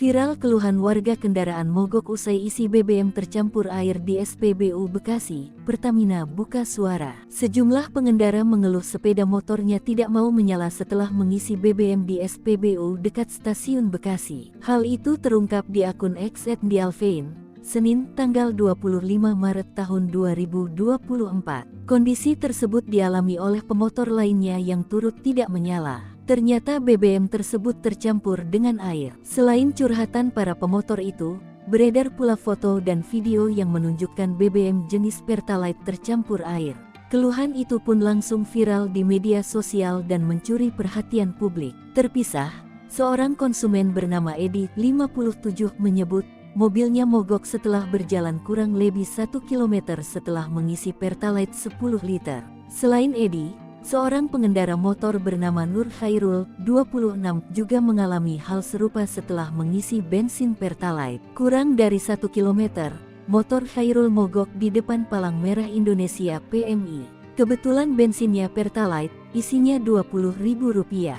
Viral keluhan warga kendaraan mogok usai isi BBM tercampur air di SPBU Bekasi, Pertamina buka suara. Sejumlah pengendara mengeluh sepeda motornya tidak mau menyala setelah mengisi BBM di SPBU dekat stasiun Bekasi. Hal itu terungkap di akun X @dialvein, Senin, tanggal 25 Maret tahun 2024. Kondisi tersebut dialami oleh pemotor lainnya yang turut tidak menyala. Ternyata BBM tersebut tercampur dengan air. Selain curhatan para pemotor itu, beredar pula foto dan video yang menunjukkan BBM jenis Pertalite tercampur air. Keluhan itu pun langsung viral di media sosial dan mencuri perhatian publik. Terpisah, seorang konsumen bernama Edi, 57, menyebut mobilnya mogok setelah berjalan kurang lebih 1 km setelah mengisi Pertalite 10 liter. Selain Edi, seorang pengendara motor bernama Nur Khairul, 26, juga mengalami hal serupa setelah mengisi bensin Pertalite. Kurang dari 1 km, motor Khairul mogok di depan Palang Merah Indonesia PMI. Kebetulan bensinnya Pertalite, isinya Rp20.000.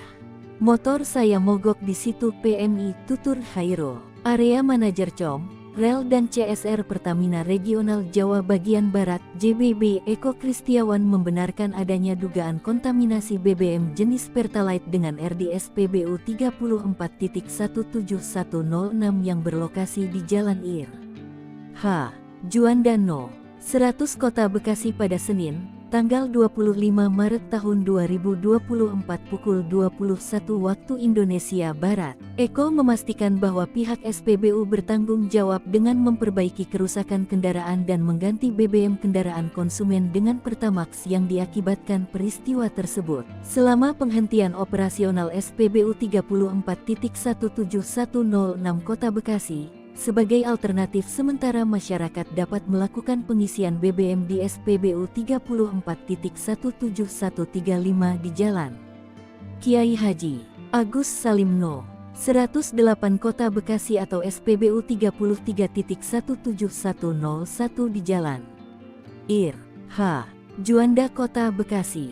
Motor saya mogok di situ PMI, tutur Khairul. Area Manajer COM, Rel dan CSR Pertamina Regional Jawa Bagian Barat (JBB) Eko Kristiawan membenarkan adanya dugaan kontaminasi BBM jenis Pertalite dengan RDSPBU 34.17106 yang berlokasi di Jalan Ir. H. Juanda No. 100 Kota Bekasi pada Senin, tanggal 25 Maret tahun 2024 pukul 21 waktu Indonesia Barat. Eko memastikan bahwa pihak SPBU bertanggung jawab dengan memperbaiki kerusakan kendaraan dan mengganti BBM kendaraan konsumen dengan Pertamax yang diakibatkan peristiwa tersebut. Selama penghentian operasional SPBU 34.17106 Kota Bekasi, sebagai alternatif sementara masyarakat dapat melakukan pengisian BBM di SPBU 34.17135 di Jalan Kiai Haji Agus Salim No. 108 Kota Bekasi atau SPBU 33.17101 di Jalan Ir. H. Juanda Kota Bekasi.